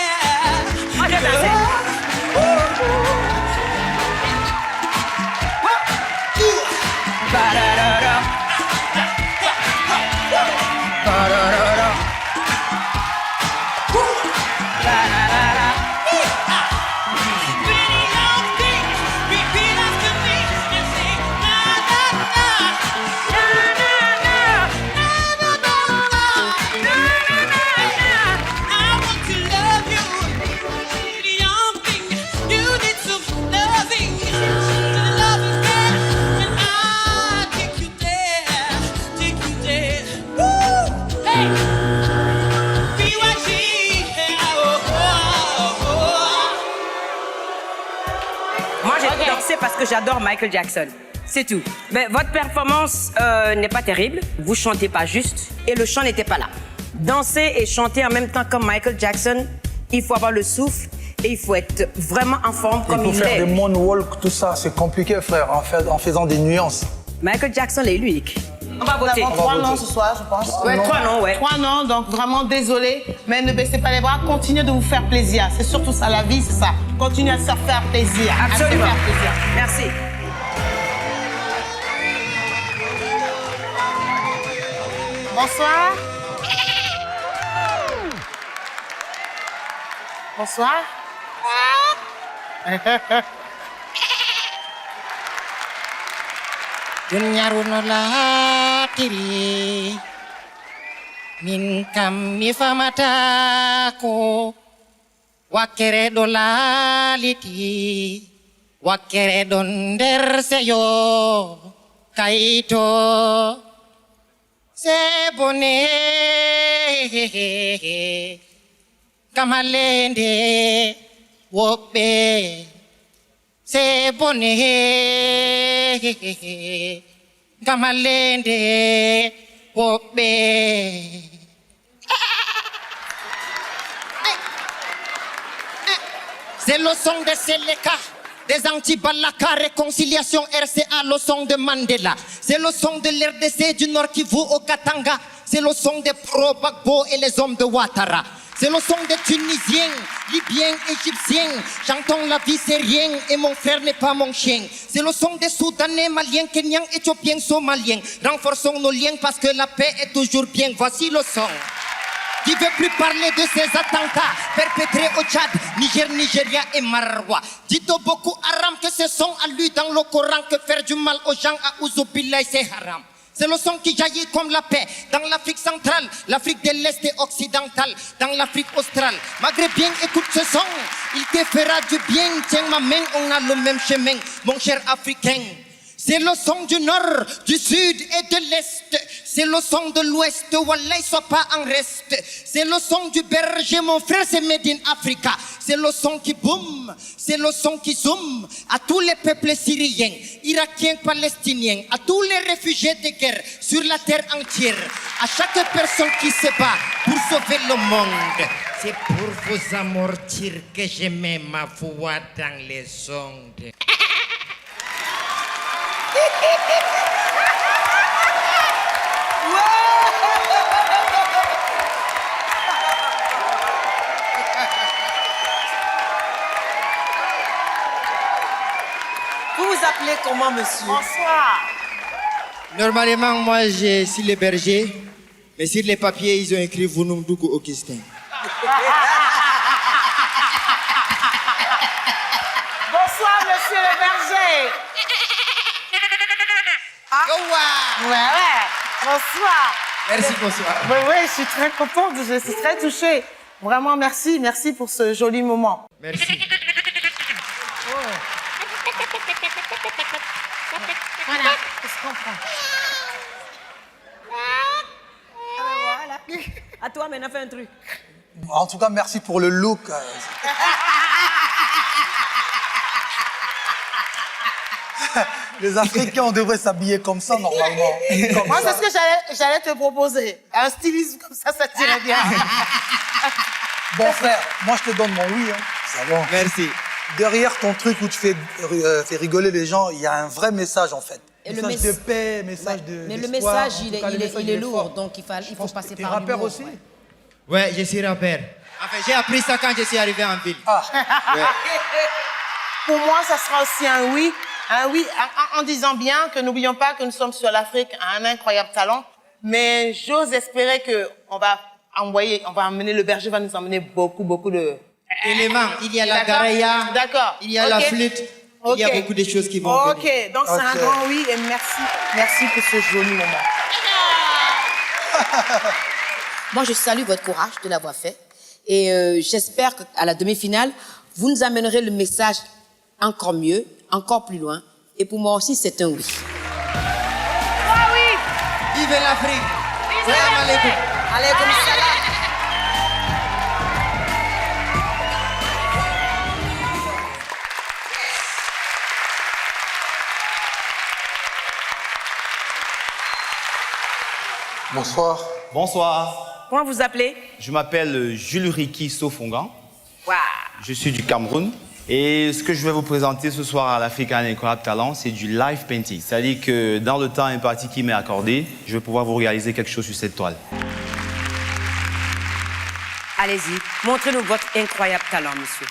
Speaker 3: Moi, j'ai dansé parce que j'adore Michael Jackson. C'est tout. Mais votre performance n'est pas terrible. Vous chantez pas juste. Et le chant n'était pas là. Danser et chanter en même temps comme Michael Jackson, il faut avoir le souffle et il faut être vraiment en forme comme
Speaker 4: Il faut
Speaker 3: il
Speaker 4: faire
Speaker 3: est.
Speaker 4: des moonwalk, tout ça, c'est compliqué frère, en faisant des nuances.
Speaker 3: Michael Jackson est unique. On va voter.
Speaker 1: Nous avons 3 noms ce soir, je pense.
Speaker 3: Ouais, 3 noms, ouais.
Speaker 1: 3 noms, donc vraiment désolé, mais ne baissez pas les bras, continuez de vous faire plaisir. C'est surtout ça, la vie, c'est ça. Continuez à se faire plaisir.
Speaker 3: Absolument.
Speaker 1: À se faire plaisir.
Speaker 3: Merci.
Speaker 1: Bonsoir. Bonsoir.
Speaker 14: Dunyaruno latiri min kam mi famatako wakkere ɗo laaliti wakkere ɗon nder seyo kayto se bone kam hallende woɓɓe se bone kam hallende woɓɓe. C'est le son de Seleka, des anti-Balaka, réconciliation RCA, le son de Mandela. C'est le son de l'RDC du Nord Kivu au Katanga. C'est le son des pro-Bagbo et les hommes de Ouattara. C'est le son des Tunisiens, Libyens, Égyptiens. J'entends la vie, c'est rien, et mon frère n'est pas mon chien. C'est le son des Soudanais, Maliens, Kenyans, Éthiopiens, Somaliens. Renforçons nos liens parce que la paix est toujours bien. Voici le son. Qui veut plus parler de ces attentats perpétrés au Tchad, Niger, Nigeria et Marwa. Dites au Boko Haram que ce son a lu dans le Coran que faire du mal aux gens à Ouzubillah c'est haram. C'est le son qui jaillit comme la paix dans l'Afrique centrale, l'Afrique de l'Est et occidentale, dans l'Afrique australe. Maghrébien, écoute ce son, il te fera du bien. Tiens ma main, on a le même chemin, mon cher Africain. C'est le son du nord, du sud et de l'est. C'est le son de l'ouest, Wallah, sois pas en reste. C'est le son du berger, mon frère, c'est Made in Africa. C'est le son qui boum, c'est le son qui zoom à tous les peuples syriens, irakiens, palestiniens, à tous les réfugiés de guerre sur la terre entière, à chaque personne qui se bat pour sauver le monde. C'est pour vous amortir que je mets ma voix dans les ondes.
Speaker 3: Vous vous appelez comment, monsieur?
Speaker 1: Bonsoir.
Speaker 14: Normalement, moi, je suis le berger, mais sur les papiers, ils ont écrit Vunumduku Augustin.
Speaker 1: Bonsoir, monsieur le berger. Ah. Ouais. Bonsoir.
Speaker 14: Merci, bonsoir.
Speaker 1: Oui, je suis très contente, je suis très touchée. Vraiment, merci pour ce joli moment.
Speaker 14: Merci.
Speaker 1: Voilà, je comprends.
Speaker 3: Voilà. À toi, maintenant, fais un truc.
Speaker 10: En tout cas, merci pour le look. Les Africains, on devrait s'habiller comme ça, normalement. Comme
Speaker 1: Moi,
Speaker 10: ça.
Speaker 1: c'est ce que j'allais te proposer. Un stylisme comme ça tirait bien.
Speaker 10: Bon, frère, moi, je te donne mon oui. Hein. C'est bon.
Speaker 14: Merci.
Speaker 10: Derrière ton truc où tu fais rigoler les gens, il y a un vrai message, en fait.
Speaker 3: Et
Speaker 10: message de paix, message de
Speaker 3: Mais le
Speaker 10: d'espoir.
Speaker 3: message,
Speaker 10: En tout cas, le message,
Speaker 3: il est lourd,
Speaker 10: fort.
Speaker 3: donc il faut passer
Speaker 10: T'es
Speaker 3: par
Speaker 10: rappeur
Speaker 3: l'humour,
Speaker 10: aussi?
Speaker 14: Ouais, je suis rappeur. Enfin, j'ai appris ça quand je suis arrivé en ville. Ouais.
Speaker 1: Pour moi, ça sera aussi un oui. Un oui en disant bien que n'oublions pas que nous sommes sur l'Afrique, un incroyable talent. Mais j'ose espérer qu'on va amener, le berger va nous emmener beaucoup de...
Speaker 14: Éléments, il y a la
Speaker 1: D'accord.
Speaker 14: garaya,
Speaker 1: D'accord.
Speaker 14: il y a la
Speaker 1: Ok.
Speaker 14: flûte, il y a
Speaker 1: Ok.
Speaker 14: beaucoup de choses qui vont
Speaker 1: Ok,
Speaker 14: venir.
Speaker 1: donc c'est un
Speaker 10: Ok.
Speaker 1: grand oui et merci pour ce joli moment.
Speaker 3: Moi, je salue votre courage de l'avoir fait. Et j'espère qu'à la demi-finale, vous nous amènerez le message encore mieux, encore plus loin. Et pour moi aussi, c'est un oui.
Speaker 1: Ah oui!
Speaker 14: Vive l'Afrique! Salam alaikum.
Speaker 3: Alaikum salam.
Speaker 10: Bonsoir.
Speaker 15: Bonsoir.
Speaker 3: Comment vous appelez?
Speaker 15: Je m'appelle Jules Riki Sofongan.
Speaker 3: Waouh.
Speaker 15: Je suis du Cameroun. Et ce que je vais vous présenter ce soir à l'Africa un incroyable talent, c'est du live painting. C'est-à-dire que dans le temps imparti qui m'est accordé, je vais pouvoir vous réaliser quelque chose sur cette toile.
Speaker 3: Allez-y, montrez-nous votre incroyable talent, monsieur.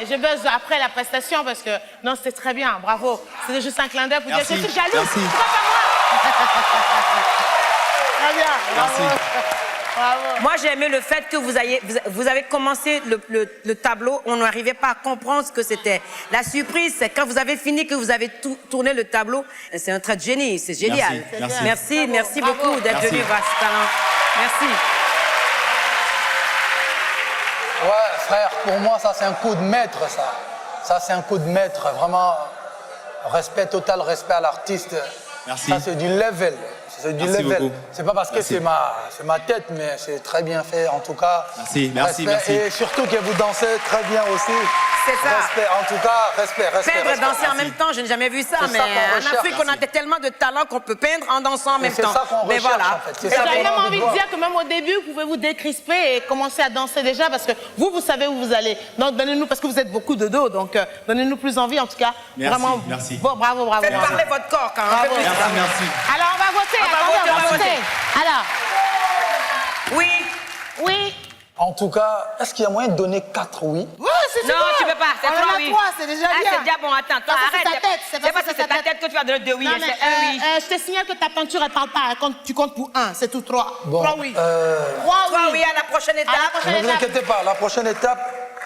Speaker 1: Je buzz après la prestation parce que non, c'était très bien, bravo. C'était juste un clin d'œil pour dire que je suis jalouse.
Speaker 15: Merci.
Speaker 1: C'est pas moi. Très bien. Bravo.
Speaker 15: Merci.
Speaker 1: Bravo.
Speaker 3: Moi, j'ai aimé le fait que vous avez commencé le tableau, on n'arrivait pas à comprendre ce que c'était. La surprise, c'est quand vous avez fini, que vous avez tourné le tableau, c'est un trait de génie, c'est génial.
Speaker 15: Merci.
Speaker 3: Merci beaucoup d'être venu voir ce talent. Merci.
Speaker 4: Ouais, frère, pour moi, ça, c'est un coup de maître, ça. Ça, c'est un coup de maître. Vraiment, respect total, respect à l'artiste.
Speaker 15: Merci.
Speaker 4: Ça, c'est du level. C'est du
Speaker 15: Merci
Speaker 4: level.
Speaker 15: beaucoup.
Speaker 4: C'est pas parce que c'est ma tête, mais c'est très bien fait, en tout cas.
Speaker 15: Merci, merci,
Speaker 4: respect.
Speaker 15: merci.
Speaker 4: Et surtout que vous dansez très bien aussi.
Speaker 3: C'est ça.
Speaker 4: Respect, en tout cas, respect.
Speaker 3: Peindre et danser
Speaker 4: merci.
Speaker 3: en même temps, je n'ai jamais vu ça,
Speaker 4: C'est
Speaker 3: mais
Speaker 4: ça qu'on
Speaker 3: en
Speaker 4: recherche.
Speaker 3: Afrique, on a tellement de talent qu'on peut peindre en dansant en même temps.
Speaker 4: C'est ça qu'on
Speaker 3: Mais
Speaker 4: recherche,
Speaker 3: voilà.
Speaker 4: en fait. C'est
Speaker 1: Et
Speaker 4: ça
Speaker 1: j'avais
Speaker 4: qu'on
Speaker 1: même
Speaker 4: a
Speaker 1: envie de
Speaker 4: voir.
Speaker 1: dire que même au début, vous pouvez vous décrisper et commencer à danser déjà parce que vous savez où vous allez. Donc donnez-nous, parce que vous êtes beaucoup de dos, donc donnez-nous plus envie en tout cas.
Speaker 15: Merci,
Speaker 1: Vraiment,
Speaker 15: merci.
Speaker 1: Bon, bravo.
Speaker 3: Faites parler votre corps quand même.
Speaker 1: Bravo.
Speaker 15: Merci.
Speaker 1: Alors on va voter,
Speaker 3: On va
Speaker 1: attendez, on va
Speaker 3: voter.
Speaker 1: voter. Alors, oui.
Speaker 4: En tout cas, est-ce qu'il y a moyen de donner 4 oui?
Speaker 1: Ouais, c'est
Speaker 3: Non,
Speaker 1: super.
Speaker 3: tu peux pas. C'est
Speaker 1: On en
Speaker 3: 3
Speaker 1: a
Speaker 3: oui.
Speaker 1: 3, c'est déjà bien.
Speaker 3: C'est déjà bon, attends.
Speaker 1: Parce que
Speaker 3: Arrête.
Speaker 1: c'est ta tête,
Speaker 3: C'est pas parce que c'est ta tête que tu vas donner 2 oui.
Speaker 1: Non, mais,
Speaker 3: C'est 1 oui.
Speaker 1: je te signale que ta peinture, elle parle pas. Tu comptes pour 1, c'est tout 3.
Speaker 4: Bon,
Speaker 1: 3 oui.
Speaker 3: 3 oui à la prochaine étape.
Speaker 1: À la prochaine
Speaker 4: Ne vous
Speaker 1: étape.
Speaker 4: inquiétez pas, la prochaine étape,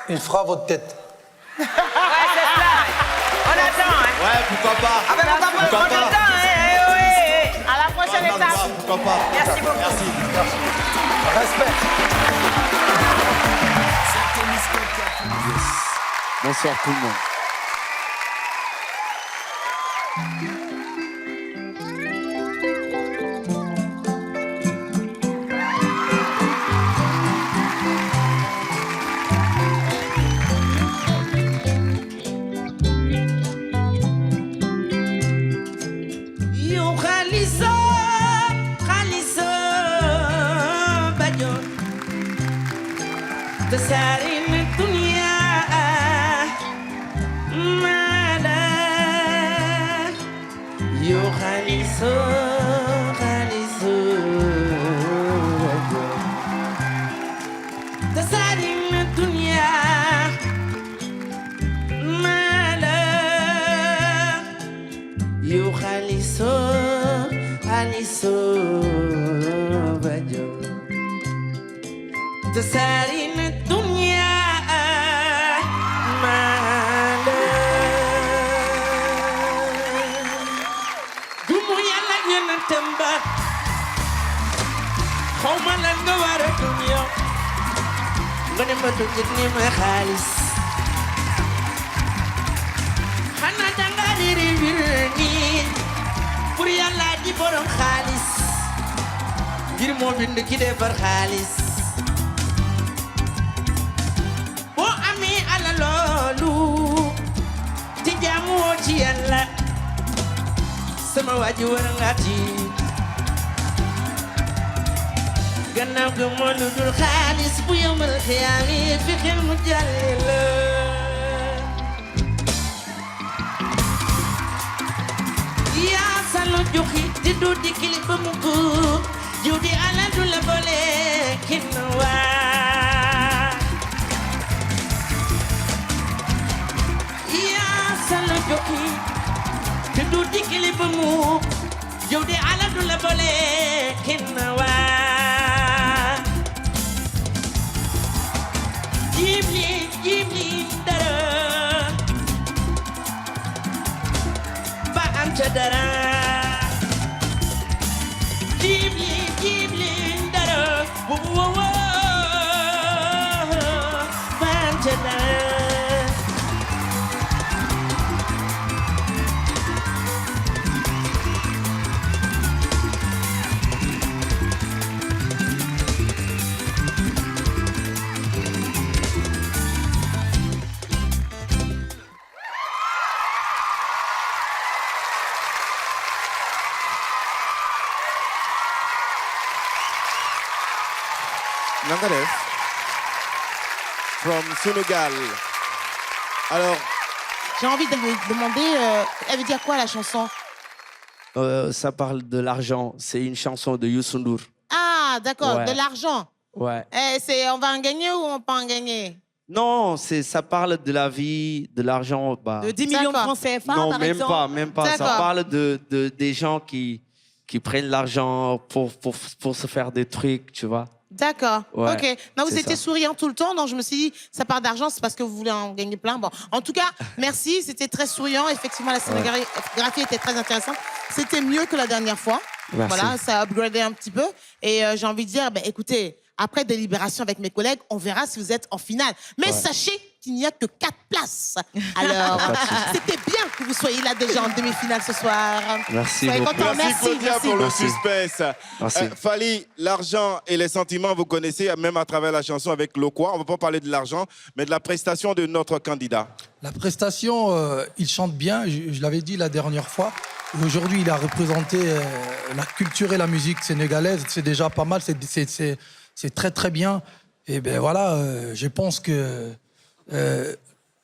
Speaker 4: il fera votre tête.
Speaker 3: Ouais, c'est ça. On attend, hein.
Speaker 15: Ouais, pourquoi pas.
Speaker 3: Ah ben, on
Speaker 15: Pourquoi
Speaker 3: attend,
Speaker 15: pas.
Speaker 3: hein. Oui.
Speaker 1: À la prochaine étape.
Speaker 15: Pourquoi pas.
Speaker 3: Merci beaucoup.
Speaker 15: Merci.
Speaker 4: Respect.
Speaker 6: Bonsoir tout le monde.
Speaker 9: تسارين الدنيا مالا يو خالصو خالصو تسارين الدنيا مالا يو خالصو خالصو بجو تسارين الدنيا مالا دمو يالا ينتمبا خوما لنغوار الدنيا غني ما تجدني ما خالص خانا دنغاري ريبيرني pour yàlla di borom xaalis ngir moo bind ki defar xaalis boo amee ala loolu ti jaamu woo ci yàlla sama waaji war nga tiit gannaaw ga moo lu dul xaalis bu yomal xiyaami fi xel mu jàlle la yaa salo joxi di du di kilifa mu ko jiw di ala du la boole kin waa yaa salo joxi di du di kilifa mu jiw di ala du la boole kin waa jibli dara ba am ca dara jibli dara wo ba am ca dara
Speaker 16: Nangadev, from Sénégal. Alors,
Speaker 1: j'ai envie de vous demander, elle veut dire quoi la chanson?
Speaker 17: Ça parle de l'argent. C'est une chanson de Youssou N'Dour.
Speaker 1: Ah, d'accord,
Speaker 17: Ouais.
Speaker 1: de l'argent.
Speaker 17: Ouais.
Speaker 1: On va en gagner ou on peut en gagner?
Speaker 17: Non, ça parle de la vie, de l'argent. Bah.
Speaker 1: De 10 millions de francs CFA,
Speaker 17: non,
Speaker 1: par
Speaker 17: même
Speaker 1: exemple?
Speaker 17: pas, même pas. Ça
Speaker 1: D'accord.
Speaker 17: parle des gens qui prennent l'argent pour se faire des trucs, tu vois.
Speaker 1: D'accord,
Speaker 17: Ouais,
Speaker 1: ok. Non, vous
Speaker 17: c'est
Speaker 1: étiez
Speaker 17: ça.
Speaker 1: souriant tout le temps, donc je me suis dit, ça part d'argent, c'est parce que vous voulez en gagner plein. Bon, en tout cas, merci, c'était très souriant. Effectivement, la scénographie était très intéressante. C'était mieux que la dernière fois.
Speaker 17: Merci.
Speaker 1: Voilà, ça a upgradé un petit peu. Et j'ai envie de dire, ben, écoutez, après délibération avec mes collègues, on verra si vous êtes en finale. Mais
Speaker 17: Ouais.
Speaker 1: sachez qu'il n'y a que 4 places. Alors, c'était bien que vous soyez là déjà en demi-finale ce soir.
Speaker 17: Merci
Speaker 1: Soyez
Speaker 17: beaucoup.
Speaker 1: contents.
Speaker 16: merci Claudia pour le
Speaker 17: Merci.
Speaker 16: suspense.
Speaker 17: Merci.
Speaker 16: Fally, l'argent et les sentiments, vous connaissez, même à travers la chanson avec Lokwa. On ne va pas parler de l'argent, mais de la prestation de notre candidat.
Speaker 10: La prestation, il chante bien, je l'avais dit la dernière fois. Aujourd'hui, il a représenté la culture et la musique sénégalaise. C'est déjà pas mal, c'est très très bien. Et ben voilà, je pense que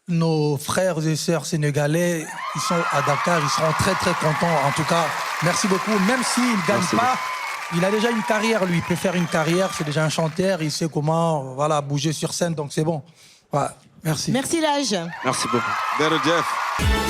Speaker 10: nos frères et sœurs sénégalais qui sont à Dakar, ils seront très très contents. En tout cas, merci beaucoup. Même s'il ne gagne pas, il a déjà une carrière, lui. Il peut faire une carrière, c'est déjà un chanteur, il sait comment voilà, bouger sur scène, donc c'est bon. Voilà, merci.
Speaker 1: Merci, Lage.
Speaker 17: Merci beaucoup.
Speaker 16: Jeff.